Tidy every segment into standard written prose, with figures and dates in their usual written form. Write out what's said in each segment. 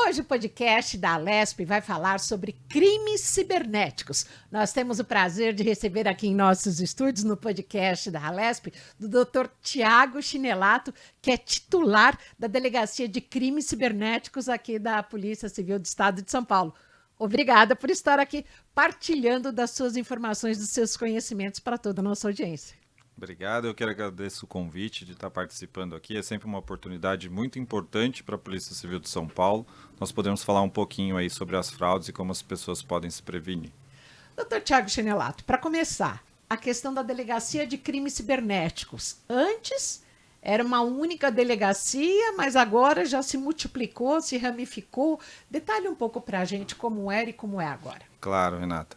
Hoje o podcast da Alesp vai falar sobre crimes cibernéticos. Nós temos o prazer de receber aqui em nossos estúdios, no podcast da Alesp, do Dr. Tiago Chinelato, que é titular da Delegacia de Crimes Cibernéticos aqui da Polícia Civil do Estado de São Paulo. Obrigada por estar aqui partilhando das suas informações, dos seus conhecimentos para toda a nossa audiência. Obrigado, eu quero agradecer o convite de estar participando aqui. É sempre uma oportunidade muito importante para a Polícia Civil de São Paulo. Nós podemos falar um pouquinho aí sobre as fraudes e como as pessoas podem se prevenir. Doutor Tiago Chinelato, para começar, a questão da Delegacia de Crimes Cibernéticos. Antes era uma única delegacia, mas agora já se multiplicou, se ramificou. Detalhe um pouco para a gente como era e como é agora. Claro, Renata.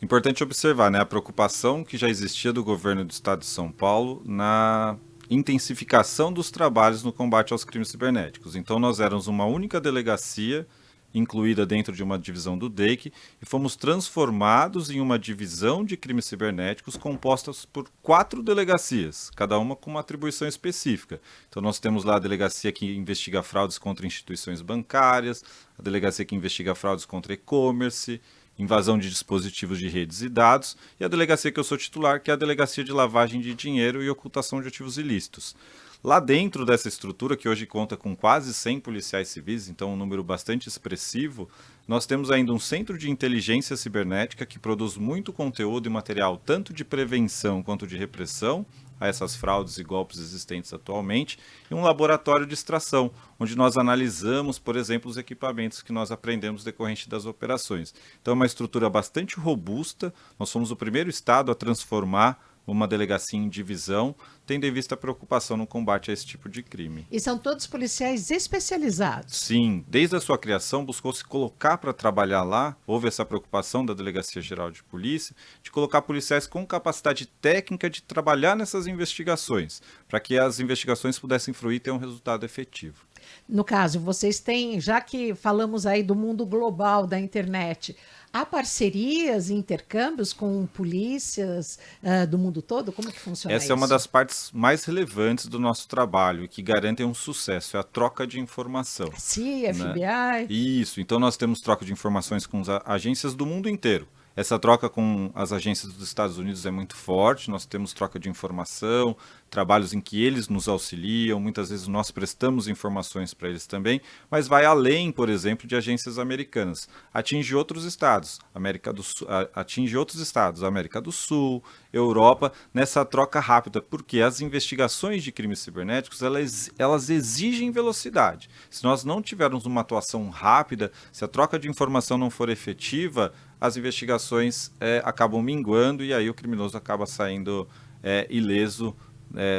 Importante observar, né, a preocupação que já existia do governo do estado de São Paulo na intensificação dos trabalhos no combate aos crimes cibernéticos. Então nós éramos uma única delegacia incluída dentro de uma divisão do DEIC e fomos transformados em uma divisão de crimes cibernéticos compostas por 4 delegacias, cada uma com uma atribuição específica. Então nós temos lá a delegacia que investiga fraudes contra instituições bancárias, a delegacia que investiga fraudes contra e-commerce, invasão de dispositivos de redes e dados, e a delegacia que eu sou titular, que é a Delegacia de Lavagem de Dinheiro e Ocultação de Ativos Ilícitos. Lá dentro dessa estrutura, que hoje conta com quase 100 policiais civis, então um número bastante expressivo, nós temos ainda um centro de inteligência cibernética que produz muito conteúdo e material tanto de prevenção quanto de repressão a essas fraudes e golpes existentes atualmente, e um laboratório de extração, onde nós analisamos, por exemplo, os equipamentos que nós aprendemos decorrente das operações. Então é uma estrutura bastante robusta, nós fomos o primeiro estado a transformar uma delegacia em divisão, tendo em vista a preocupação no combate a esse tipo de crime. E são todos policiais especializados? Sim, desde a sua criação buscou se colocar para trabalhar lá, houve essa preocupação da Delegacia Geral de Polícia, de colocar policiais com capacidade técnica de trabalhar nessas investigações, para que as investigações pudessem fluir e ter um resultado efetivo. No caso, vocês têm, já que falamos aí do mundo global da internet, há parcerias e intercâmbios com polícias do mundo todo? Como que funciona isso? Essa é uma das partes mais relevantes do nosso trabalho e que garantem um sucesso, é a troca de informação. CIA, né? FBI. Isso, então nós temos troca de informações com as agências do mundo inteiro. Essa troca com as agências dos Estados Unidos é muito forte, nós temos troca de informação, trabalhos em que eles nos auxiliam, muitas vezes nós prestamos informações para eles também, mas vai além, por exemplo, de agências americanas. Atinge outros estados, América do Sul, Europa, nessa troca rápida, porque as investigações de crimes cibernéticos, elas exigem velocidade. Se nós não tivermos uma atuação rápida, se a troca de informação não for efetiva, as investigações acabam minguando e aí o criminoso acaba saindo ileso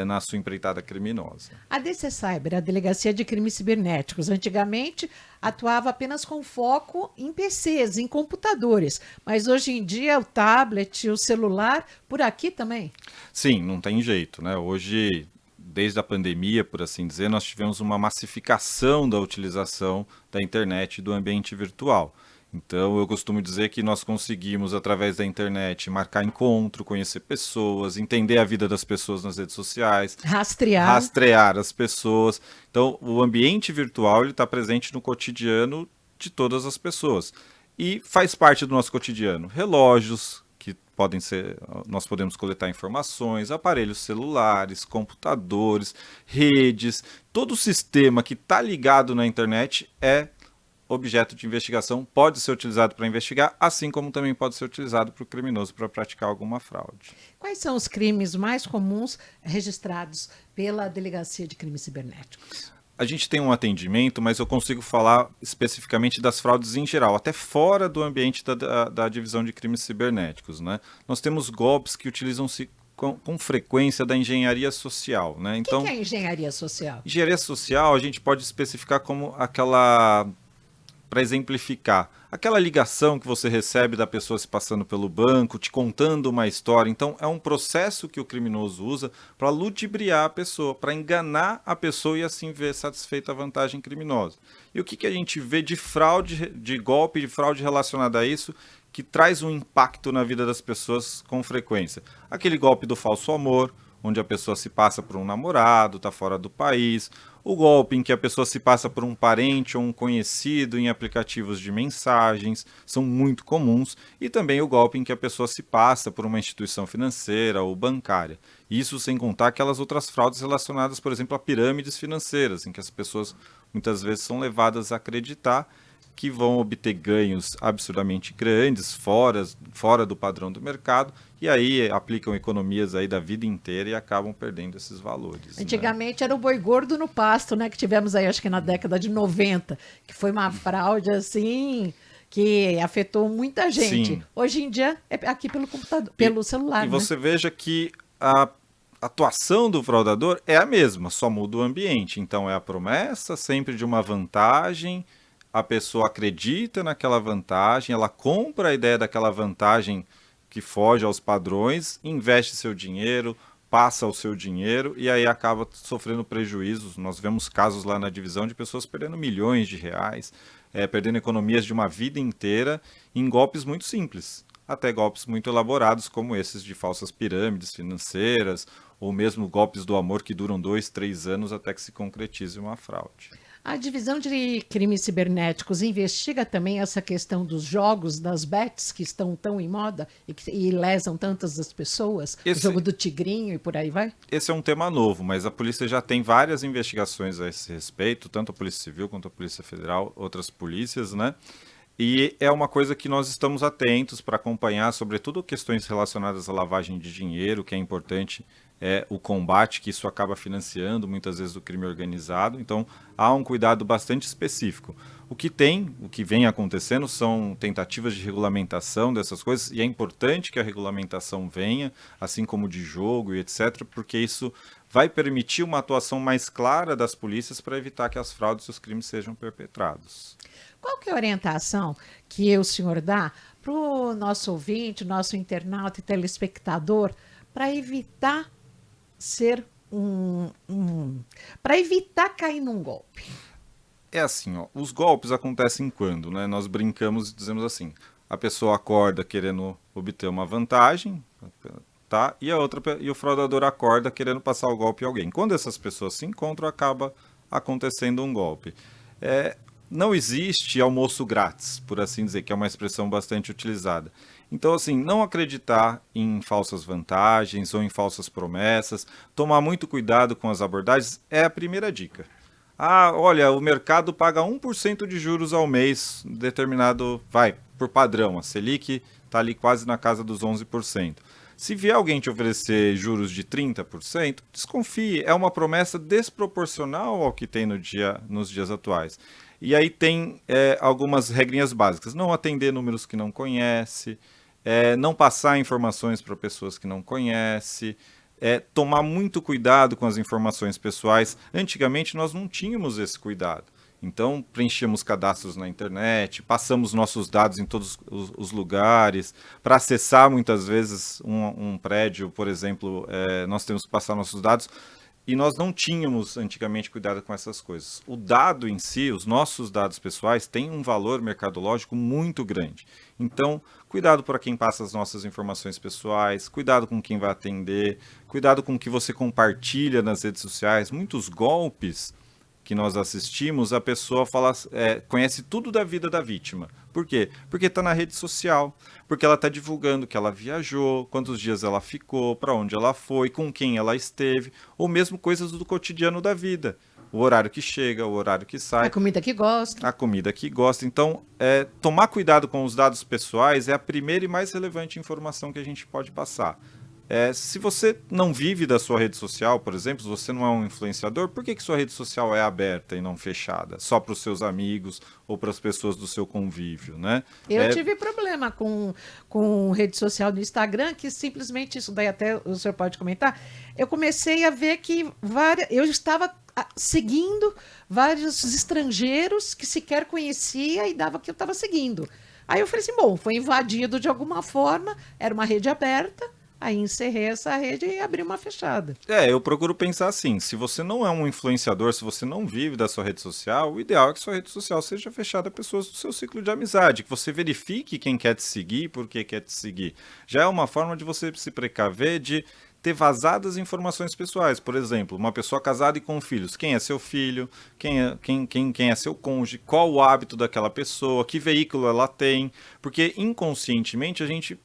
na sua empreitada criminosa. A DC Cyber, a Delegacia de Crimes Cibernéticos, antigamente atuava apenas com foco em PCs, em computadores, mas hoje em dia o tablet, o celular, por aqui também? Sim, não tem jeito, né? Hoje, desde a pandemia, por assim dizer, nós tivemos uma massificação da utilização da internet e do ambiente virtual. Então, eu costumo dizer que nós conseguimos, através da internet, marcar encontro, conhecer pessoas, entender a vida das pessoas nas redes sociais, rastrear as pessoas. Então, o ambiente virtual está presente no cotidiano de todas as pessoas. E faz parte do nosso cotidiano. Relógios, que podem ser, nós podemos coletar informações, aparelhos celulares, computadores, redes, todo o sistema que está ligado na internet é objeto de investigação, pode ser utilizado para investigar, assim como também pode ser utilizado para o criminoso para praticar alguma fraude. Quais são os crimes mais comuns registrados pela Delegacia de Crimes Cibernéticos? A gente tem um atendimento, mas eu consigo falar especificamente das fraudes em geral, até fora do ambiente da divisão de crimes cibernéticos, né? Nós temos golpes que utilizam-se com frequência da engenharia social, né? Então, o que é engenharia social? Engenharia social a gente pode especificar como aquela... Para exemplificar, aquela ligação que você recebe da pessoa se passando pelo banco, te contando uma história. Então, é um processo que o criminoso usa para ludibriar a pessoa, para enganar a pessoa e assim ver satisfeita a vantagem criminosa. E o que a gente vê de fraude, de golpe, de fraude relacionada a isso, que traz um impacto na vida das pessoas com frequência? Aquele golpe do falso amor, onde a pessoa se passa por um namorado, está fora do país, O golpe em que a pessoa se passa por um parente ou um conhecido em aplicativos de mensagens são muito comuns, e também o golpe em que a pessoa se passa por uma instituição financeira ou bancária. Isso sem contar aquelas outras fraudes relacionadas, por exemplo, a pirâmides financeiras, em que as pessoas muitas vezes são levadas a acreditar que vão obter ganhos absurdamente grandes, fora do padrão do mercado, e aí aplicam economias aí da vida inteira e acabam perdendo esses valores. Antigamente era o boi gordo no pasto, né? Que tivemos aí, acho que na década de 90, que foi uma fraude assim que afetou muita gente. Sim. Hoje em dia é aqui pelo computador, pelo celular, E né? você veja que a atuação do fraudador é a mesma, só muda o ambiente. Então é a promessa sempre de uma vantagem, a pessoa acredita naquela vantagem, ela compra a ideia daquela vantagem que foge aos padrões, investe seu dinheiro, passa o seu dinheiro e aí acaba sofrendo prejuízos. Nós vemos casos lá na divisão de pessoas perdendo milhões de reais, perdendo economias de uma vida inteira em golpes muito simples, até golpes muito elaborados como esses de falsas pirâmides financeiras ou mesmo golpes do amor que duram 2, 3 anos até que se concretize uma fraude. A divisão de crimes cibernéticos investiga também essa questão dos jogos, das bets que estão tão em moda e lesam tantas das pessoas, o jogo do tigrinho e por aí vai? Esse é um tema novo, mas a polícia já tem várias investigações a esse respeito, tanto a Polícia Civil quanto a Polícia Federal, outras polícias, né? E é uma coisa que nós estamos atentos para acompanhar, sobretudo questões relacionadas à lavagem de dinheiro, que é importante, o combate que isso acaba financiando muitas vezes o crime organizado. Então há um cuidado bastante específico. O que vem acontecendo são tentativas de regulamentação dessas coisas, e é importante que a regulamentação venha, assim como de jogo e etc., porque isso vai permitir uma atuação mais clara das polícias para evitar que as fraudes e os crimes sejam perpetrados. Qual que é a orientação que o senhor dá para o nosso ouvinte, nosso internauta e telespectador, para evitar para evitar cair num golpe? É assim, ó, os golpes acontecem quando, né? Nós brincamos e dizemos assim, a pessoa acorda querendo obter uma vantagem, tá? E o fraudador acorda querendo passar o golpe em alguém. Quando essas pessoas se encontram, acaba acontecendo um golpe. Não existe almoço grátis, por assim dizer, que é uma expressão bastante utilizada. Então, assim, não acreditar em falsas vantagens ou em falsas promessas, tomar muito cuidado com as abordagens é a primeira dica. Ah, olha, o mercado paga 1% de juros ao mês, determinado, por padrão, a Selic está ali quase na casa dos 11%. Se vier alguém te oferecer juros de 30%, desconfie, é uma promessa desproporcional ao que tem nos dias atuais. E aí tem algumas regrinhas básicas. Não atender números que não conhece, não passar informações para pessoas que não conhece, tomar muito cuidado com as informações pessoais. Antigamente nós não tínhamos esse cuidado. Então preenchíamos cadastros na internet, passamos nossos dados em todos os lugares. Para acessar muitas vezes um prédio, por exemplo, nós temos que passar nossos dados. E nós não tínhamos antigamente cuidado com essas coisas. O dado em si, os nossos dados pessoais, têm um valor mercadológico muito grande. Então, cuidado para quem passa as nossas informações pessoais, cuidado com quem vai atender, cuidado com o que você compartilha nas redes sociais. Muitos golpes que nós assistimos, a pessoa conhece tudo da vida da vítima. Por quê? Porque está na rede social, porque ela está divulgando que ela viajou, quantos dias ela ficou, para onde ela foi, com quem ela esteve, ou mesmo coisas do cotidiano da vida. O horário que chega, o horário que sai. A comida que gosta. A comida que gosta. Então, tomar cuidado com os dados pessoais é a primeira e mais relevante informação que a gente pode passar. Se você não vive da sua rede social, por exemplo, se você não é um influenciador, por que sua rede social é aberta e não fechada? Só para os seus amigos ou para as pessoas do seu convívio, né? Eu tive problema com rede social no Instagram, que simplesmente, isso daí até o senhor pode comentar, eu comecei a ver que eu estava seguindo vários estrangeiros que sequer conhecia e dava que eu estava seguindo. Aí eu falei assim, bom, foi invadido de alguma forma, era uma rede aberta. Aí encerrei essa rede e abri uma fechada. Eu procuro pensar assim, se você não é um influenciador, se você não vive da sua rede social, o ideal é que sua rede social seja fechada a pessoas do seu ciclo de amizade, que você verifique quem quer te seguir e por que quer te seguir. Já é uma forma de você se precaver de ter vazadas informações pessoais. Por exemplo, uma pessoa casada e com filhos. Quem é seu filho? Quem é seu cônjuge? Qual o hábito daquela pessoa? Que veículo ela tem? Porque inconscientemente a gente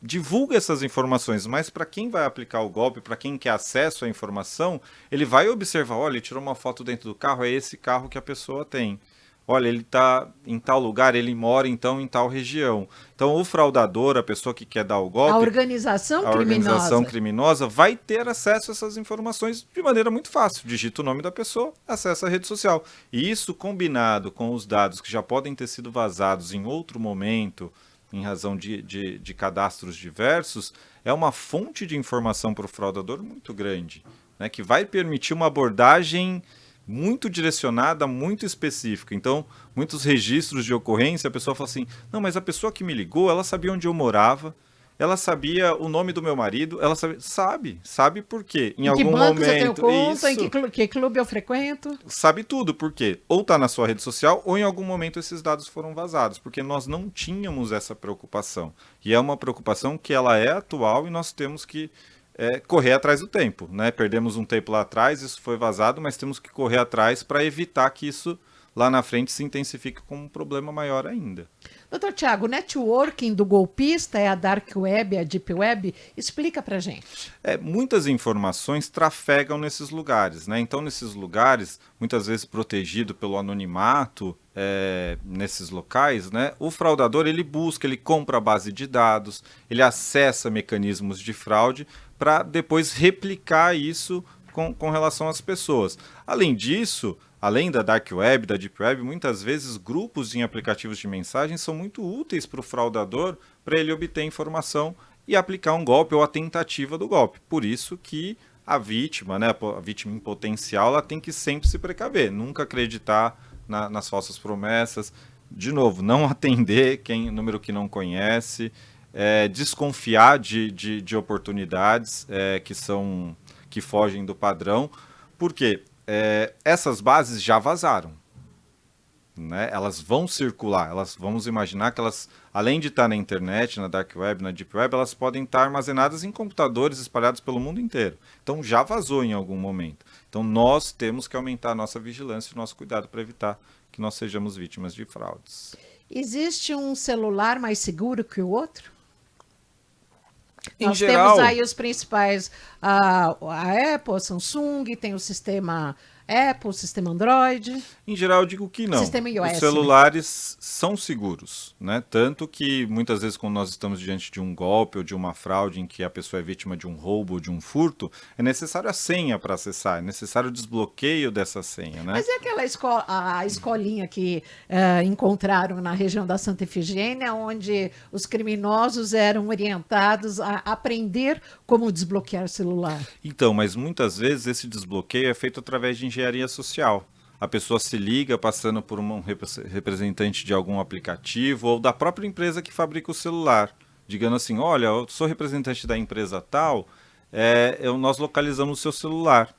divulga essas informações, mas para quem vai aplicar o golpe, para quem quer acesso à informação, ele vai observar, olha, ele tirou uma foto dentro do carro, é esse carro que a pessoa tem. Olha, ele está em tal lugar, ele mora então em tal região. Então o fraudador, a pessoa que quer dar o golpe, A organização criminosa vai ter acesso a essas informações de maneira muito fácil. Digita o nome da pessoa, acessa a rede social. E isso combinado com os dados que já podem ter sido vazados em outro momento, em razão de cadastros diversos, é uma fonte de informação para o fraudador muito grande, né, que vai permitir uma abordagem muito direcionada, muito específica. Então, muitos registros de ocorrência, a pessoa fala assim, não, mas a pessoa que me ligou, ela sabia onde eu morava, ela sabia o nome do meu marido, ela sabe por quê? Em algum momento, eu tenho conta, em que clube eu frequento. Sabe tudo, por quê? Ou está na sua rede social, ou em algum momento esses dados foram vazados, porque nós não tínhamos essa preocupação. E é uma preocupação que ela é atual e nós temos que correr atrás do tempo, né? Perdemos um tempo lá atrás, isso foi vazado, mas temos que correr atrás para evitar que isso lá na frente se intensifique com um problema maior ainda. Doutor Tiago, o networking do golpista é a Dark Web, a Deep Web? Explica pra gente. Muitas informações trafegam nesses lugares, né? Então, nesses lugares, muitas vezes protegido pelo anonimato, nesses locais, né? O fraudador, ele busca, ele compra a base de dados, ele acessa mecanismos de fraude para depois replicar isso com relação às pessoas. Além disso, além da Dark Web, da Deep Web, muitas vezes grupos em aplicativos de mensagem são muito úteis para o fraudador, para ele obter informação e aplicar um golpe ou a tentativa do golpe. Por isso que a vítima, né, a vítima em potencial, ela tem que sempre se precaver, nunca acreditar nas falsas promessas. De novo, não atender número que não conhece, desconfiar de oportunidades que fogem do padrão, porque essas bases já vazaram, né? Elas vão circular, vamos imaginar que elas, além de estar na internet, na Dark Web, na Deep Web, elas podem estar armazenadas em computadores espalhados pelo mundo inteiro. Então já vazou em algum momento. Então nós temos que aumentar a nossa vigilância e o nosso cuidado para evitar que nós sejamos vítimas de fraudes. Existe um celular mais seguro que o outro? Nós geral, temos aí os principais, a Apple, a Samsung, tem o sistema Apple, o sistema Android. Em geral, eu digo que não. Sistema iOS, os celulares são seguros, né? Tanto que muitas vezes quando nós estamos diante de um golpe ou de uma fraude em que a pessoa é vítima de um roubo ou de um furto, é necessário a senha para acessar, é necessário o desbloqueio dessa senha, né? Mas é aquela a escolinha que encontraram na região da Santa Efigênia, onde os criminosos eram orientados a aprender como desbloquear celular. Então, mas muitas vezes esse desbloqueio é feito através de engenharia social. A pessoa se liga passando por um representante de algum aplicativo ou da própria empresa que fabrica o celular, digando assim, olha, eu sou representante da empresa tal, nós localizamos o seu celular.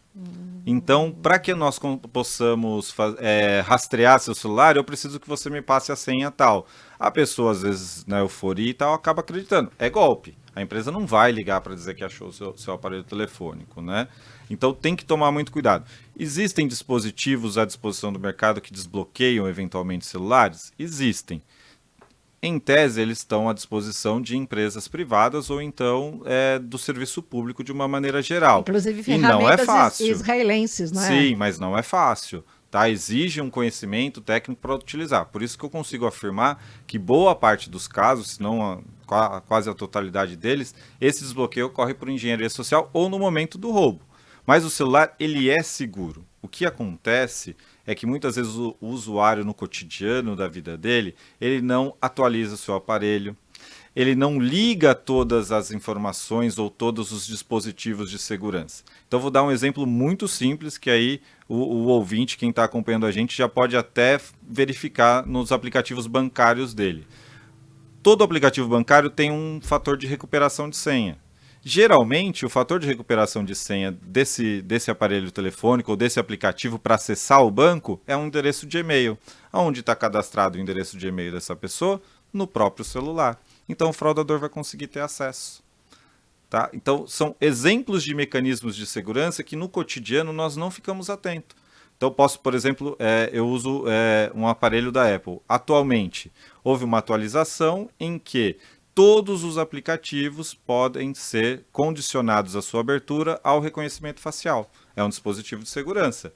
Então, para que nós possamos rastrear seu celular, eu preciso que você me passe a senha tal. A pessoa, às vezes, na euforia e tal, acaba acreditando. É golpe. A empresa não vai ligar para dizer que achou o seu aparelho telefônico, né? Então tem que tomar muito cuidado. Existem dispositivos à disposição do mercado que desbloqueiam eventualmente celulares? Existem. Em tese, eles estão à disposição de empresas privadas ou então do serviço público de uma maneira geral. Inclusive ferramentas não é fácil. Israelenses, não é? Sim, mas não é fácil. Tá? Exige um conhecimento técnico para utilizar. Por isso que eu consigo afirmar que boa parte dos casos, se não quase a totalidade deles, esse desbloqueio ocorre por engenharia social ou no momento do roubo. Mas o celular, ele é seguro. O que acontece é que muitas vezes o usuário no cotidiano da vida dele, ele não atualiza o seu aparelho, ele não liga todas as informações ou todos os dispositivos de segurança. Então vou dar um exemplo muito simples que aí o ouvinte, quem está acompanhando a gente, já pode até verificar nos aplicativos bancários dele. Todo aplicativo bancário tem um fator de recuperação de senha. Geralmente, o fator de recuperação de senha desse aparelho telefônico ou desse aplicativo para acessar o banco é um endereço de e-mail. Onde está cadastrado o endereço de e-mail dessa pessoa? No próprio celular. Então, o fraudador vai conseguir ter acesso. Tá? Então, são exemplos de mecanismos de segurança que no cotidiano nós não ficamos atentos. Então, posso, por exemplo, eu uso um aparelho da Apple. Atualmente, houve uma atualização em que todos os aplicativos podem ser condicionados à sua abertura ao reconhecimento facial. É um dispositivo de segurança.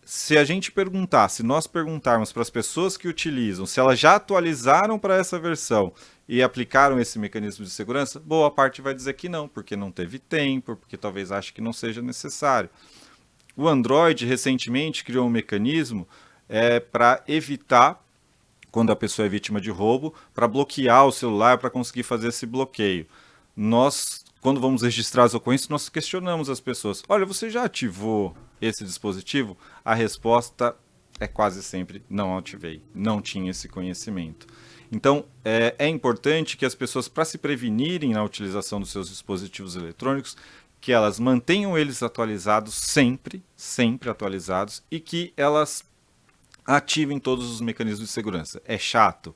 Se a gente perguntar, se nós perguntarmos para as pessoas que utilizam, se elas já atualizaram para essa versão e aplicaram esse mecanismo de segurança, boa parte vai dizer que não, porque não teve tempo, porque talvez ache que não seja necessário. O Android recentemente criou um mecanismo para evitar, quando a pessoa é vítima de roubo, para bloquear o celular, para conseguir fazer esse bloqueio. Nós, quando vamos registrar as ocorrências, nós questionamos as pessoas. Olha, você já ativou esse dispositivo? A resposta é quase sempre, não ativei, não tinha esse conhecimento. Então, é importante que as pessoas, para se prevenirem na utilização dos seus dispositivos eletrônicos, que elas mantenham eles atualizados sempre, sempre atualizados, e que elas ativem todos os mecanismos de segurança. É chato?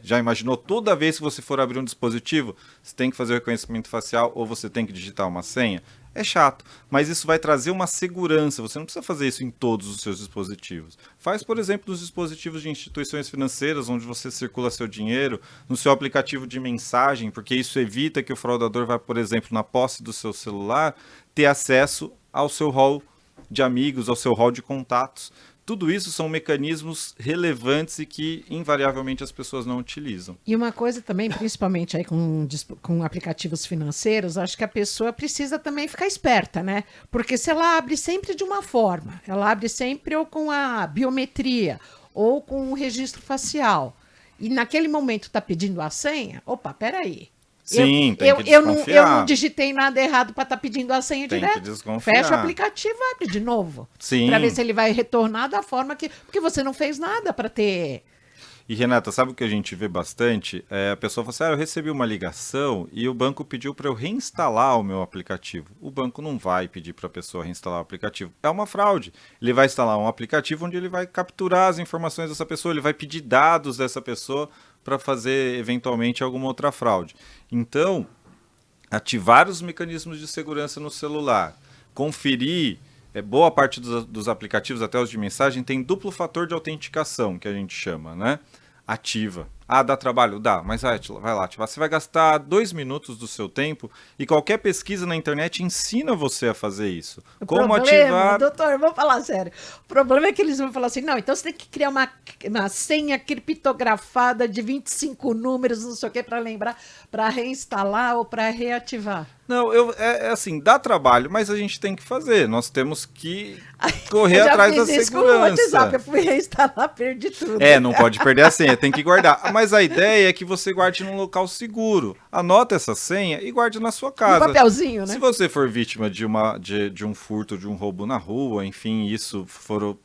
Já imaginou toda vez que você for abrir um dispositivo, você tem que fazer o reconhecimento facial ou você tem que digitar uma senha? É chato, mas isso vai trazer uma segurança. Você não precisa fazer isso em todos os seus dispositivos. Faz, por exemplo, nos dispositivos de instituições financeiras, onde você circula seu dinheiro, no seu aplicativo de mensagem, porque isso evita que o fraudador vá, por exemplo, na posse do seu celular, ter acesso ao seu hall de amigos, ao seu hall de contatos. Tudo isso são mecanismos relevantes e que, invariavelmente, as pessoas não utilizam. E uma coisa também, principalmente aí com aplicativos financeiros, acho que a pessoa precisa também ficar esperta, né? Porque se ela abre sempre de uma forma, ela abre sempre ou com a biometria ou com o registro facial, e naquele momento está pedindo a senha, opa, peraí. Sim, tem que eu desconfiar. não digitei nada errado para estar pedindo a senha Tem direto. que desconfiar. Fecha o aplicativo e abre de novo. Sim. Para ver se ele vai retornar da forma que... Porque você não fez nada para ter... E, Renata, sabe o que a gente vê bastante? A pessoa fala assim, eu recebi uma ligação e o banco pediu para eu reinstalar o meu aplicativo. O banco não vai pedir para a pessoa reinstalar o aplicativo. É uma fraude. Ele vai instalar um aplicativo onde ele vai capturar as informações dessa pessoa, ele vai pedir dados dessa pessoa para fazer, eventualmente, alguma outra fraude. Então, ativar os mecanismos de segurança no celular, conferir... boa parte dos aplicativos, até os de mensagem, tem duplo fator de autenticação, que a gente chama, né? Ativa. Ah, dá trabalho? Dá, mas vai lá ativar. Você vai gastar 2 minutos do seu tempo e qualquer pesquisa na internet ensina você a fazer isso. Como ativar... Doutor, vamos falar sério. O problema é que eles vão falar assim, não, então você tem que criar uma senha criptografada de 25 números, não sei o que, para lembrar, para reinstalar ou para reativar. Não, assim, dá trabalho, mas a gente tem que fazer. Nós temos que correr atrás da segurança. Com o WhatsApp, eu fui reinstalar, perdi tudo. Não pode perder a senha, tem que guardar. Mas a ideia é que você guarde num local seguro. Anota essa senha e guarde na sua casa. Um papelzinho, né? Se você for vítima de um furto, de um roubo na rua, enfim, isso for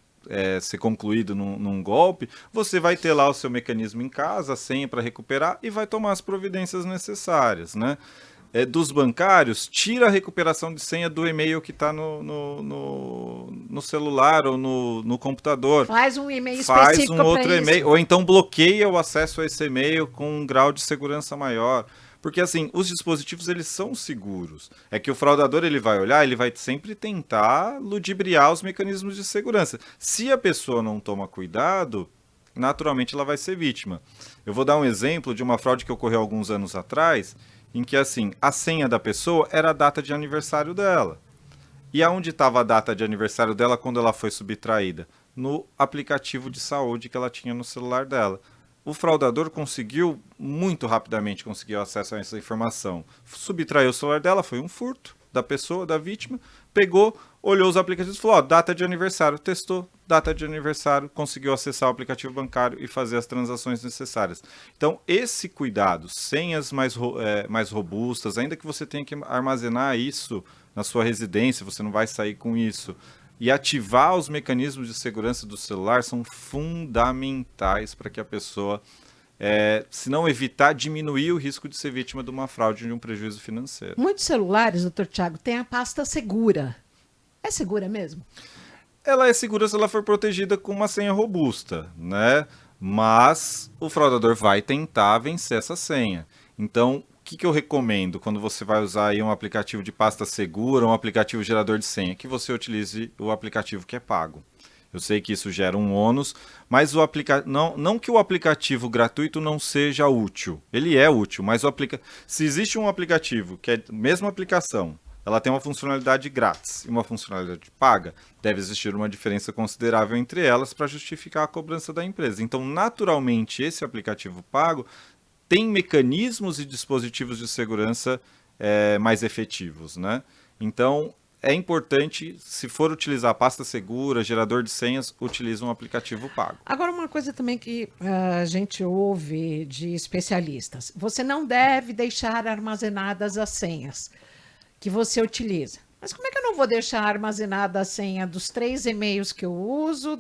ser concluído num golpe, você vai ter lá o seu mecanismo em casa, a senha para recuperar e vai tomar as providências necessárias, né? Dos bancários, tira a recuperação de senha do e-mail que está no celular ou no computador. Faz um e-mail específico. Faz um outro e-mail, ou então bloqueia o acesso a esse e-mail com um grau de segurança maior. Porque assim, os dispositivos eles são seguros. É que o fraudador ele vai olhar, ele vai sempre tentar ludibriar os mecanismos de segurança. Se a pessoa não toma cuidado, naturalmente ela vai ser vítima. Eu vou dar um exemplo de uma fraude que ocorreu alguns anos atrás, em que assim, a senha da pessoa era a data de aniversário dela. E aonde estava a data de aniversário dela quando ela foi subtraída? No aplicativo de saúde que ela tinha no celular dela. O fraudador conseguiu, muito rapidamente, conseguiu acesso a essa informação. Subtraiu o celular dela, foi um furto da pessoa, da vítima, pegou, olhou os aplicativos e falou, data de aniversário, testou, data de aniversário, conseguiu acessar o aplicativo bancário e fazer as transações necessárias. Então, esse cuidado, senhas mais robustas, ainda que você tenha que armazenar isso na sua residência, você não vai sair com isso, e ativar os mecanismos de segurança do celular são fundamentais para que a pessoa, se não evitar, diminuir o risco de ser vítima de uma fraude, de um prejuízo financeiro. Muitos celulares, doutor Tiago, têm a pasta segura. É segura mesmo? Ela é segura se ela for protegida com uma senha robusta, né? Mas o fraudador vai tentar vencer essa senha. Então, que eu recomendo quando você vai usar aí um aplicativo de pasta segura, um aplicativo gerador de senha? Que você utilize o aplicativo que é pago. Eu sei que isso gera um ônus, mas não que o aplicativo gratuito não seja útil. Ele é útil, mas se existe um aplicativo que é a mesma aplicação, ela tem uma funcionalidade grátis e uma funcionalidade paga, deve existir uma diferença considerável entre elas para justificar a cobrança da empresa. Então, naturalmente, esse aplicativo pago tem mecanismos e dispositivos de segurança mais efetivos, né? Então, é importante, se for utilizar pasta segura, gerador de senhas, utilize um aplicativo pago. Agora, uma coisa também que a gente ouve de especialistas: você não deve deixar armazenadas as senhas que você utiliza. Mas como é que eu não vou deixar armazenada a senha dos 3 e-mails que eu uso,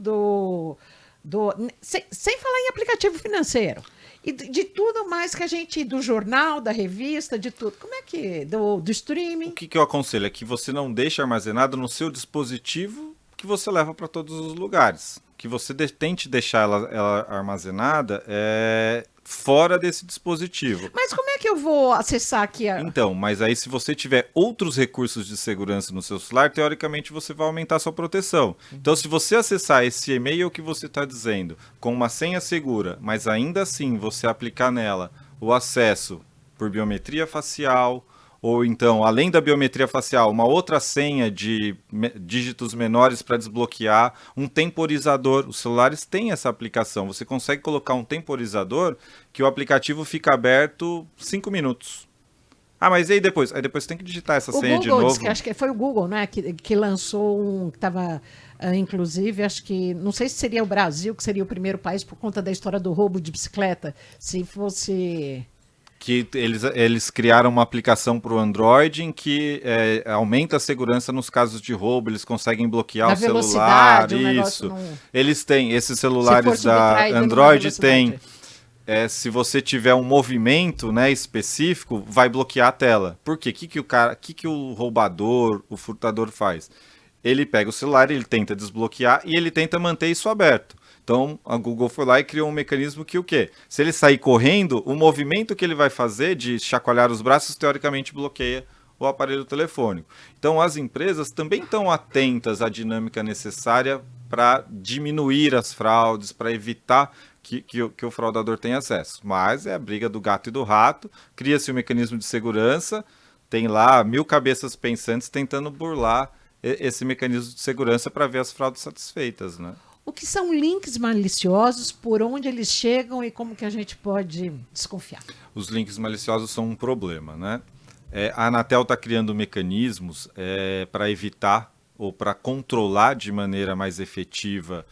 sem falar em aplicativo financeiro? E de tudo mais que a gente, do jornal, da revista, de tudo. Como é que, do streaming? O que eu aconselho é que você não deixe armazenado no seu dispositivo que você leva para todos os lugares. Que você tente deixar ela armazenada fora desse dispositivo. Mas como é que eu vou acessar aqui? Então, mas aí se você tiver outros recursos de segurança no seu celular, teoricamente você vai aumentar a sua proteção. Então, se você acessar esse e-mail que você está dizendo com uma senha segura, mas ainda assim você aplicar nela o acesso por biometria facial, ou então, além da biometria facial, uma outra senha de dígitos menores para desbloquear, um temporizador. Os celulares têm essa aplicação. Você consegue colocar um temporizador que o aplicativo fica aberto 5 minutos. Ah, mas e aí depois? Aí depois você tem que digitar essa senha Google de novo. Disse que acho que foi o Google, né, que lançou um que estava, inclusive, acho que, não sei se seria o Brasil, que seria o primeiro país por conta da história do roubo de bicicleta, se fosse... Que eles criaram uma aplicação para o Android em que aumenta a segurança nos casos de roubo, eles conseguem bloquear o celular, isso. Não... Eles têm, esses celulares da Android têm, se você tiver um movimento, né, específico, vai bloquear a tela. Por quê? O que o roubador, o furtador faz? Ele pega o celular, ele tenta desbloquear e ele tenta manter isso aberto. Então, a Google foi lá e criou um mecanismo que o quê? Se ele sair correndo, o movimento que ele vai fazer de chacoalhar os braços, teoricamente bloqueia o aparelho telefônico. Então, as empresas também estão atentas à dinâmica necessária para diminuir as fraudes, para evitar que o fraudador tenha acesso. Mas é a briga do gato e do rato, cria-se um mecanismo de segurança, tem lá 1000 cabeças pensantes tentando burlar esse mecanismo de segurança para ver as fraudes satisfeitas, né? O que são links maliciosos, por onde eles chegam e como que a gente pode desconfiar? Os links maliciosos são um problema, né? A Anatel está criando mecanismos para evitar ou para controlar de maneira mais efetiva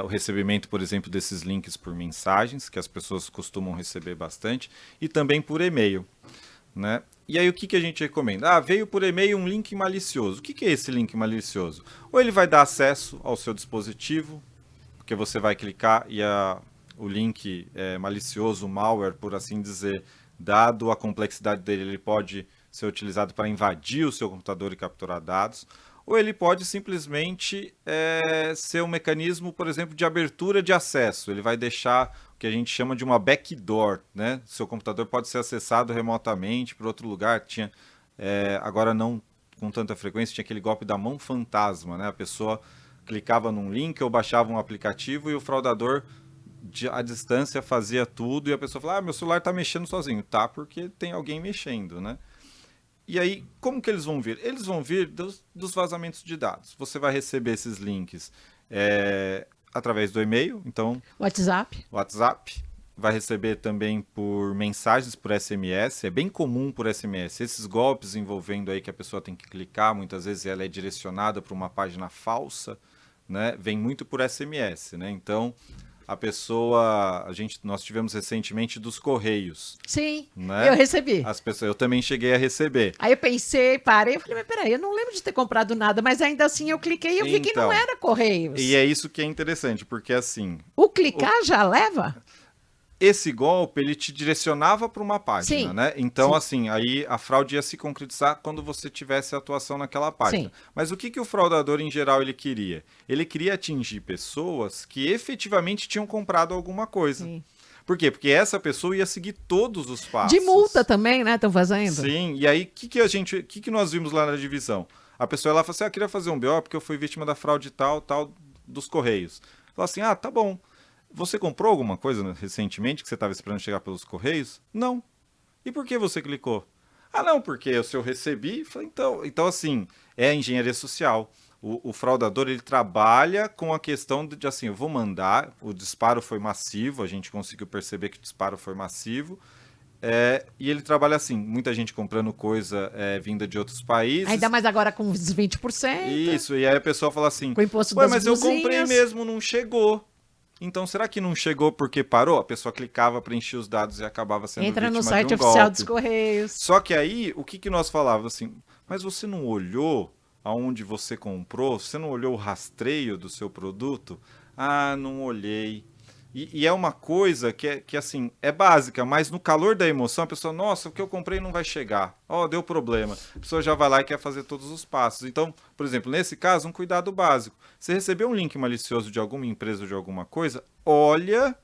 o recebimento, por exemplo, desses links por mensagens, que as pessoas costumam receber bastante, e também por e-mail, né? E aí o que a gente recomenda? Veio por e-mail um link malicioso. O que é esse link malicioso? Ou ele vai dar acesso ao seu dispositivo, porque você vai clicar e o link malicioso, o malware, por assim dizer, dado a complexidade dele, ele pode ser utilizado para invadir o seu computador e capturar dados. Ou ele pode simplesmente ser um mecanismo, por exemplo, de abertura de acesso. Ele vai deixar o que a gente chama de uma backdoor, né? Seu computador pode ser acessado remotamente por outro lugar. Agora não com tanta frequência, tinha aquele golpe da mão fantasma, né? A pessoa clicava num link ou baixava um aplicativo e o fraudador à distância fazia tudo e a pessoa falava, meu celular está mexendo sozinho. Tá, porque tem alguém mexendo, né? E aí, como que eles vão vir? Eles vão vir dos vazamentos de dados. Você vai receber esses links através do e-mail, então... WhatsApp. Vai receber também por mensagens, por SMS. É bem comum por SMS. Esses golpes envolvendo aí que a pessoa tem que clicar, muitas vezes ela é direcionada para uma página falsa, né? Vem muito por SMS, né? Então... a pessoa, nós tivemos recentemente dos Correios. Sim, né? Eu recebi. Eu também cheguei a receber. Aí eu pensei, parei, eu falei, mas peraí, eu não lembro de ter comprado nada, mas ainda assim eu cliquei e eu vi que não era Correios. E é isso que é interessante, porque assim... O clicar já leva? Esse golpe, ele te direcionava para uma página, né? Então, assim, aí a fraude ia se concretizar quando você tivesse atuação naquela página. Mas o que o fraudador, em geral, ele queria? Ele queria atingir pessoas que efetivamente tinham comprado alguma coisa. Por quê? Porque essa pessoa ia seguir todos os passos. De multa também, né? Estão fazendo? Sim, e aí o que nós vimos lá na divisão? A pessoa lá falou assim, queria fazer um BO porque eu fui vítima da fraude tal dos Correios. Falou assim, tá bom. Você comprou alguma coisa recentemente que você estava esperando chegar pelos Correios? Não. E por que você clicou? Não, porque eu recebi. Falei, então assim, é a engenharia social. O fraudador, ele trabalha com a questão de assim, eu vou mandar, o disparo foi massivo, a gente conseguiu perceber que o disparo foi massivo, e ele trabalha assim, muita gente comprando coisa vinda de outros países. Ainda mais agora com os 20%. Isso, e aí a pessoa fala assim, com o imposto das mas blusinhas. eu comprei mesmo, não chegou. Então, será que não chegou porque parou? A pessoa clicava, preenchia os dados e acabava sendo Entra vítima no site de um oficial golpe. dos Correios. Só que aí, o que nós falávamos assim, mas você não olhou aonde você comprou? Você não olhou o rastreio do seu produto? Não olhei. E é uma coisa que assim, é básica, mas no calor da emoção, a pessoa, nossa, o que eu comprei não vai chegar. Deu problema. A pessoa já vai lá e quer fazer todos os passos. Então, por exemplo, nesse caso, um cuidado básico. Você recebeu um link malicioso de alguma empresa ou de alguma coisa, olha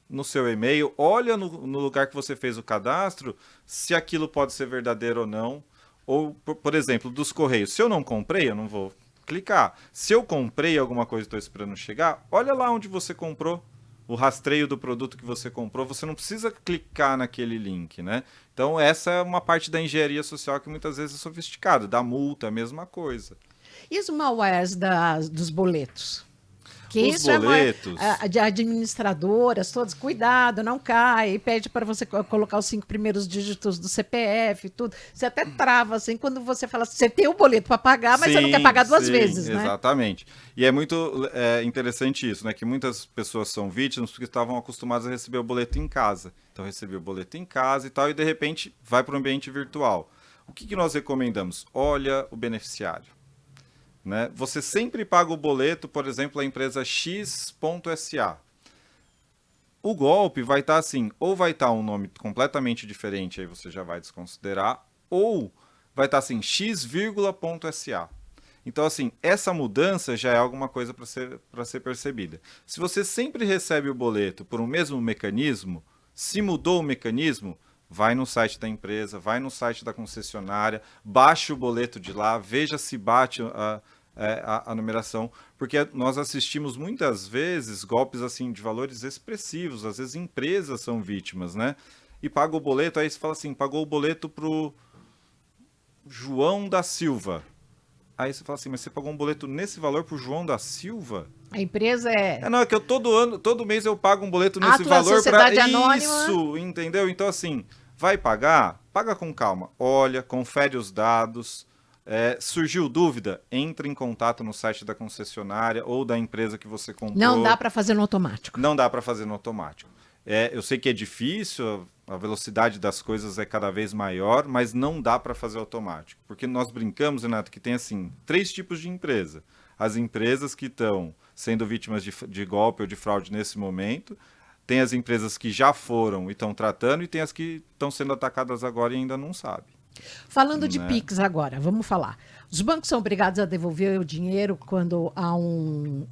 no seu e-mail, olha no lugar que você fez o cadastro, se aquilo pode ser verdadeiro ou não. Ou, por exemplo, dos Correios. Se eu não comprei, eu não vou clicar. Se eu comprei alguma coisa e estou esperando chegar, olha lá onde você comprou. O rastreio do produto que você comprou, você não precisa clicar naquele link, né? Então, essa é uma parte da engenharia social que muitas vezes é sofisticada. Da multa, a mesma coisa. E os malwares dos boletos? Que Os isso boletos... de administradoras, todos, cuidado, não cai, e pede para você colocar os 5 primeiros dígitos do CPF e tudo. Você até trava, assim, quando você fala assim, você tem o boleto para pagar, mas você não quer pagar duas vezes, né? Exatamente. E é muito interessante isso, né? Que muitas pessoas são vítimas porque estavam acostumadas a receber o boleto em casa. Então, recebeu o boleto em casa e tal, e de repente vai para o ambiente virtual. O que nós recomendamos? Olha o beneficiário. Né? Você sempre paga o boleto, por exemplo, a empresa X.SA. O golpe vai estar assim, ou vai estar um nome completamente diferente, aí você já vai desconsiderar, ou vai estar assim, X,.SA. Então, assim, essa mudança já é alguma coisa para ser percebida. Se você sempre recebe o boleto por um mesmo mecanismo, se mudou o mecanismo, vai no site da empresa, vai no site da concessionária, baixe o boleto de lá, veja se bate a numeração, porque nós assistimos muitas vezes golpes assim de valores expressivos, às vezes empresas são vítimas, né? E paga o boleto, aí você fala assim, pagou o boleto pro João da Silva. Aí você fala assim, mas você pagou um boleto nesse valor pro João da Silva? A empresa não, é que eu todo mês eu pago um boleto nesse valor para isso, entendeu? Então assim, vai pagar? Paga com calma. Olha, confere os dados. Surgiu dúvida? Entre em contato no site da concessionária ou da empresa que você comprou. Não dá para fazer no automático. Não dá para fazer no automático. Eu sei que é difícil, a velocidade das coisas é cada vez maior, mas não dá para fazer automático. Porque nós brincamos, Renato, que tem assim 3 tipos de empresa. As empresas que estão sendo vítimas de golpe ou de fraude nesse momento, tem as empresas que já foram e estão tratando, e tem as que estão sendo atacadas agora e ainda não sabem. Falando de Pix agora, vamos falar. Os bancos são obrigados a devolver o dinheiro quando há um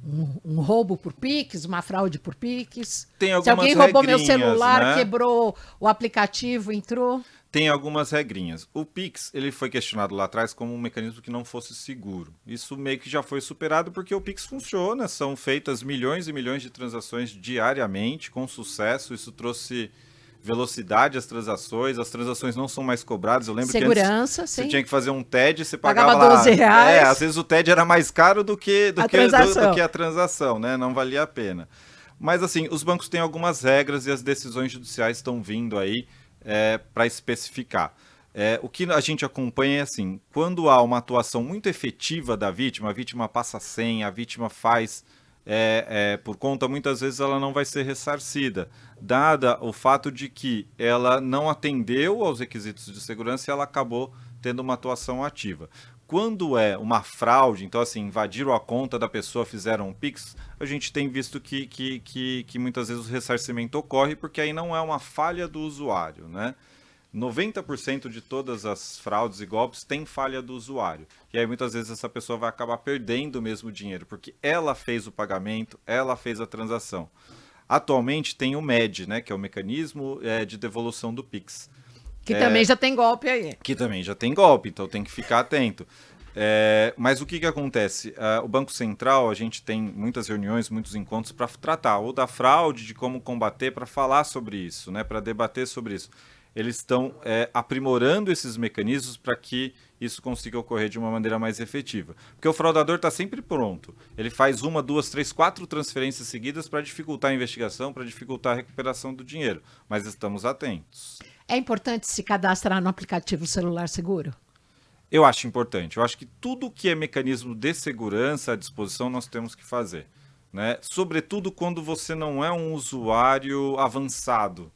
roubo por Pix, uma fraude por Pix? Tem algumas Se alguém roubou meu regrinhas, celular, né? Quebrou o aplicativo, entrou... Tem algumas regrinhas. O Pix, ele foi questionado lá atrás como um mecanismo que não fosse seguro. Isso meio que já foi superado porque o Pix funciona, são feitas milhões e milhões de transações diariamente, com sucesso. Isso trouxe velocidade às transações, as transações não são mais cobradas. Eu lembro Segurança, que antes sim. Você tinha que fazer um TED, você pagava lá R$12. Às vezes o TED era mais caro do que a transação, né? Não valia a pena. Mas assim, os bancos têm algumas regras e as decisões judiciais estão vindo aí para especificar. O que a gente acompanha é assim, quando há uma atuação muito efetiva da vítima, a vítima passa a senha, a vítima faz por conta, muitas vezes ela não vai ser ressarcida, dada o fato de que ela não atendeu aos requisitos de segurança e ela acabou tendo uma atuação ativa. Quando é uma fraude, então assim, invadiram a conta da pessoa, fizeram um Pix, a gente tem visto que muitas vezes o ressarcimento ocorre, porque aí não é uma falha do usuário, né? 90% de todas as fraudes e golpes tem falha do usuário. E aí muitas vezes essa pessoa vai acabar perdendo mesmo o dinheiro, porque ela fez o pagamento, ela fez a transação. Atualmente tem o MED, né, que é o mecanismo de devolução do Pix. Que também já tem golpe aí. Que também já tem golpe, então tem que ficar atento. Mas o que acontece? O Banco Central, a gente tem muitas reuniões, muitos encontros para tratar ou da fraude, de como combater, para falar sobre isso, né, para debater sobre isso. Eles estão aprimorando esses mecanismos para que isso consiga ocorrer de uma maneira mais efetiva. Porque o fraudador está sempre pronto. Ele faz 1, 2, 3, 4 transferências seguidas para dificultar a investigação, para dificultar a recuperação do dinheiro. Mas estamos atentos. É importante se cadastrar no aplicativo Celular Seguro? Eu acho importante. Eu acho que tudo que é mecanismo de segurança à disposição nós temos que fazer, né? Sobretudo quando você não é um usuário avançado,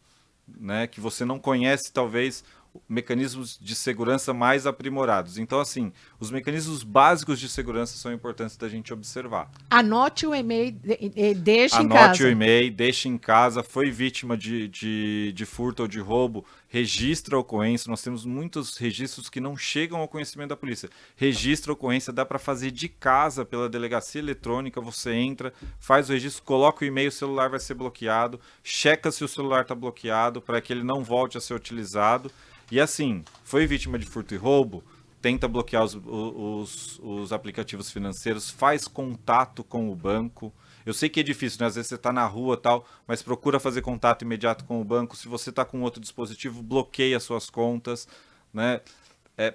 né, que você não conhece, talvez, mecanismos de segurança mais aprimorados. Então, assim, os mecanismos básicos de segurança são importantes da gente observar. Anote o e-mail e deixe em casa. Anote o e-mail, deixe em casa. Foi vítima de furto ou de roubo, registra a ocorrência. Nós temos muitos registros que não chegam ao conhecimento da polícia. Registra a ocorrência, dá para fazer de casa pela delegacia eletrônica. Você entra, faz o registro, coloca o e-mail, o celular vai ser bloqueado, checa se o celular está bloqueado para que ele não volte a ser utilizado. E assim, foi vítima de furto e roubo, tenta bloquear os aplicativos financeiros, faz contato com o banco. Eu sei que é difícil, né? Às vezes você está na rua e tal, mas procura fazer contato imediato com o banco. Se você está com outro dispositivo, bloqueia suas contas, né?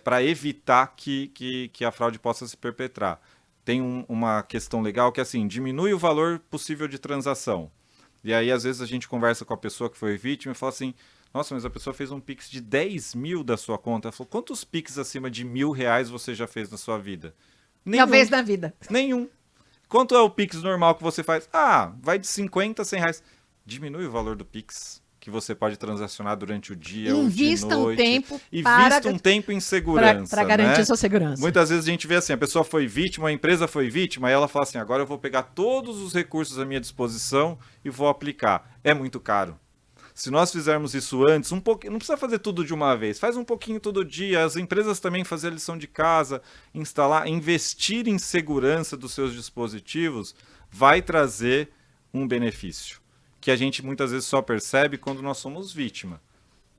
Para evitar que a fraude possa se perpetrar. Tem uma questão legal que é assim, diminui o valor possível de transação. E aí, às vezes, a gente conversa com a pessoa que foi vítima e fala assim, nossa, mas a pessoa fez um Pix de 10 mil da sua conta. Ela falou, quantos Pix acima de R$1.000 você já fez na sua vida? Nenhum. Uma vez na vida. Nenhum. Quanto é o Pix normal que você faz? Vai de 50 a R$100. Diminui o valor do Pix que você pode transacionar durante o dia ou de noite. Invista um tempo em segurança. Para garantir, né? Sua segurança. Muitas vezes a gente vê assim, a pessoa foi vítima, a empresa foi vítima, e ela fala assim, agora eu vou pegar todos os recursos à minha disposição e vou aplicar. É muito caro. Se nós fizermos isso antes, não precisa fazer tudo de uma vez, faz um pouquinho todo dia. As empresas também fazem a lição de casa, investir em segurança dos seus dispositivos vai trazer um benefício, que a gente muitas vezes só percebe quando nós somos vítima.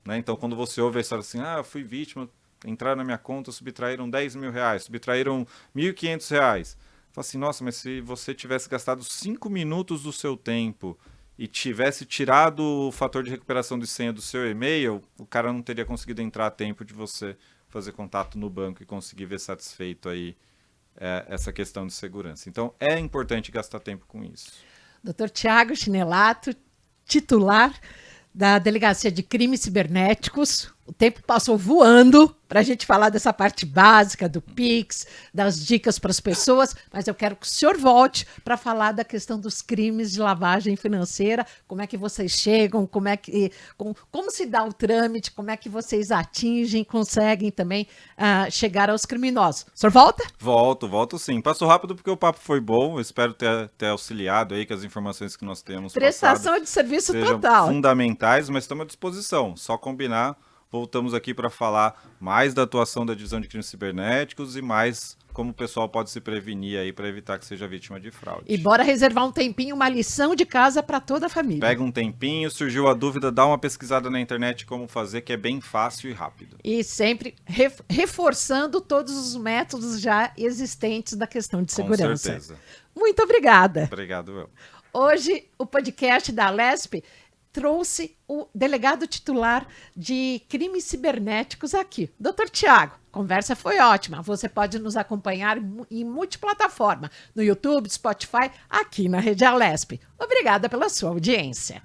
Né? Então, quando você ouve a história assim, eu fui vítima, entraram na minha conta, subtraíram R$10.000, subtraíram R$1.500. Fala assim, nossa, mas se você tivesse gastado 5 minutos do seu tempo e tivesse tirado o fator de recuperação de senha do seu e-mail, o cara não teria conseguido entrar a tempo de você fazer contato no banco e conseguir ver satisfeito aí essa questão de segurança. Então, é importante gastar tempo com isso. Dr. Tiago Scinelato, titular da Delegacia de Crimes Cibernéticos. O tempo passou voando para a gente falar dessa parte básica do Pix, das dicas para as pessoas, mas eu quero que o senhor volte para falar da questão dos crimes de lavagem financeira, como é que vocês chegam, como se dá o trâmite, como é que vocês atingem, conseguem também chegar aos criminosos. O senhor volta? Volto sim. Passo rápido porque o papo foi bom, eu espero ter auxiliado aí com as informações que nós temos. Prestação de serviço total. Fundamentais, mas estamos à disposição, só combinar. Voltamos aqui para falar mais da atuação da Divisão de Crimes Cibernéticos e mais como o pessoal pode se prevenir aí para evitar que seja vítima de fraude. E bora reservar um tempinho, uma lição de casa para toda a família. Pega um tempinho, surgiu a dúvida, dá uma pesquisada na internet como fazer, que é bem fácil e rápido. E sempre reforçando todos os métodos já existentes da questão de segurança. Com certeza. Muito obrigada. Obrigado, eu. Hoje, o podcast da Alesp trouxe o delegado titular de crimes cibernéticos aqui, Dr. Tiago. Conversa foi ótima. Você pode nos acompanhar em multiplataforma, no YouTube, Spotify, aqui na Rede Alesp. Obrigada pela sua audiência.